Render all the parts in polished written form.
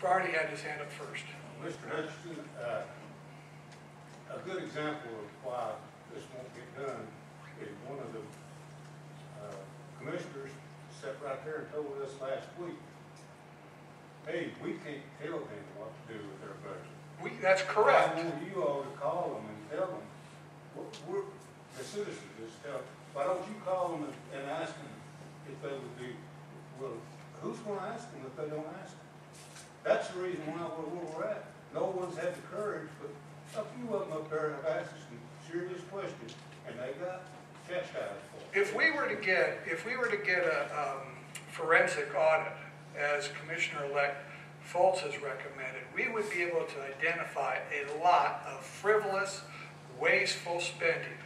Barney had his hand up first. Mr. Hutchens, a good example of why this won't get done is one of the commissioners sat right there and told us last week, hey, we can't tell them what to do with their budget. That's correct. I want you all to call them and tell them, we're the citizens, just tell them, why don't you call them and ask them if they would be, well, who's going to ask them if they don't ask them? That's the reason why we're where we're at. No one's had the courage, but a few of them up there have asked us some serious questions, and they got chastised for it. If we were to get a forensic audit, as Commissioner-elect Fultz has recommended, we would be able to identify a lot of frivolous, wasteful spending.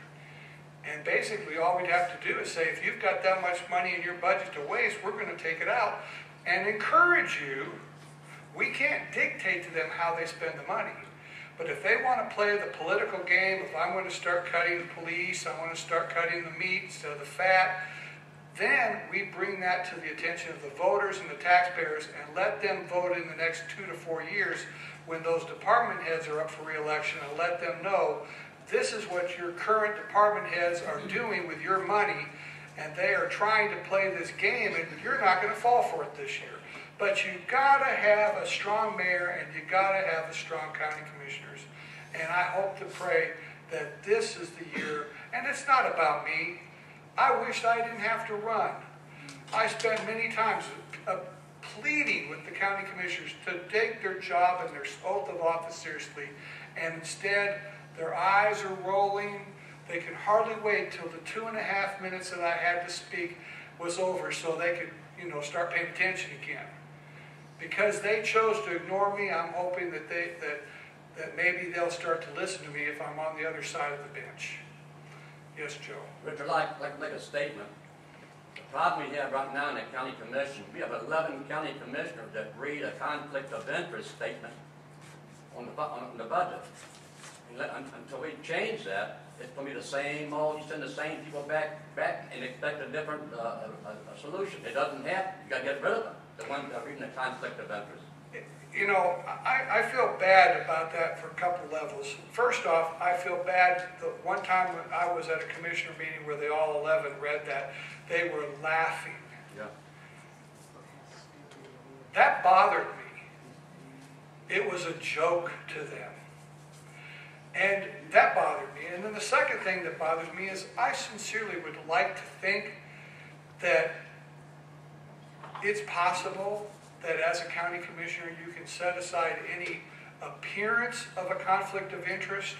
And basically all we'd have to do is say, if you've got that much money in your budget to waste, we're going to take it out and encourage you. We can't dictate to them how they spend the money. But if they want to play the political game, if I want to start cutting the police, I want to start cutting the meat instead of the fat, then we bring that to the attention of the voters and the taxpayers and let them vote in the next 2 to 4 years when those department heads are up for re-election, and let them know this is what your current department heads are doing with your money, and they are trying to play this game, and you're not going to fall for it this year. But you got to have a strong mayor, and you got to have a strong county commissioners. And I hope to pray that this is the year, and it's not about me. I wish I didn't have to run. I spent many times pleading with the county commissioners to take their job and their oath of office seriously, and instead their eyes are rolling. They can hardly wait till the 2.5 minutes that I had to speak was over so they could, start paying attention again. Because they chose to ignore me, I'm hoping that that maybe they'll start to listen to me if I'm on the other side of the bench. Yes, Joe. Richard, I'd like to make a statement. The problem we have right now in the county commission, we have 11 county commissioners that read a conflict of interest statement on the budget. Until we change that, it's going to be the same old, you send the same people back and expect a different solution. It doesn't happen. You got to get rid of them, the ones that are reading the conflict of interest. I feel bad about that for a couple levels. First off, I feel bad the one time when I was at a commissioner meeting where they all 11 read that, they were laughing. Yeah. That bothered me. It was a joke to them. And that bothered me. And then the second thing that bothers me is I sincerely would like to think that it's possible that as a county commissioner you can set aside any appearance of a conflict of interest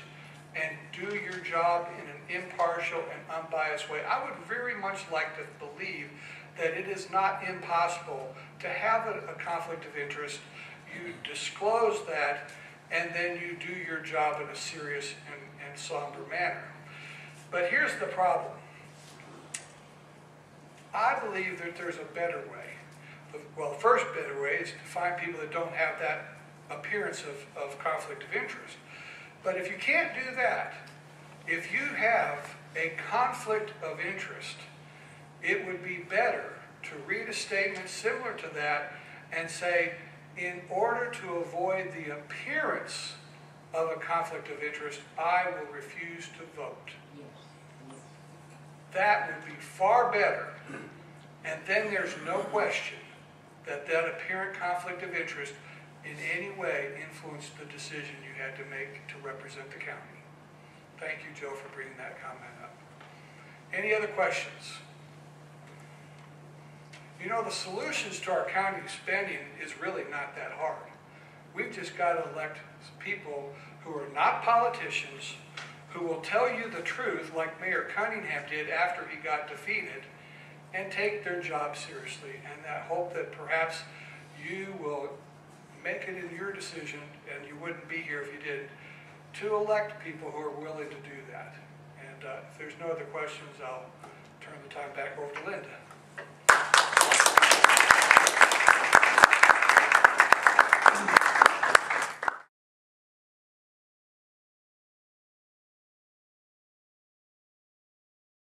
and do your job in an impartial and unbiased way. I would very much like to believe that it is not impossible to have a conflict of interest. You disclose that, and then you do your job in a serious and somber manner. But here's the problem. I believe that there's a better way. Well, the first better way is to find people that don't have that appearance of conflict of interest. But if you can't do that, if you have a conflict of interest, it would be better to read a statement similar to that and say, in order to avoid the appearance of a conflict of interest, I will refuse to vote. That would be far better. And then there's no question that apparent conflict of interest in any way influenced the decision you had to make to represent the county. Thank you, Joe, for bringing that comment up. Any other questions? The solutions to our county spending is really not that hard. We've just got to elect people who are not politicians, who will tell you the truth like Mayor Cunningham did after he got defeated, and take their job seriously. And I hope that perhaps you will make it in your decision, and you wouldn't be here if you didn't, to elect people who are willing to do that. And if there's no other questions, I'll turn the time back over to Linda.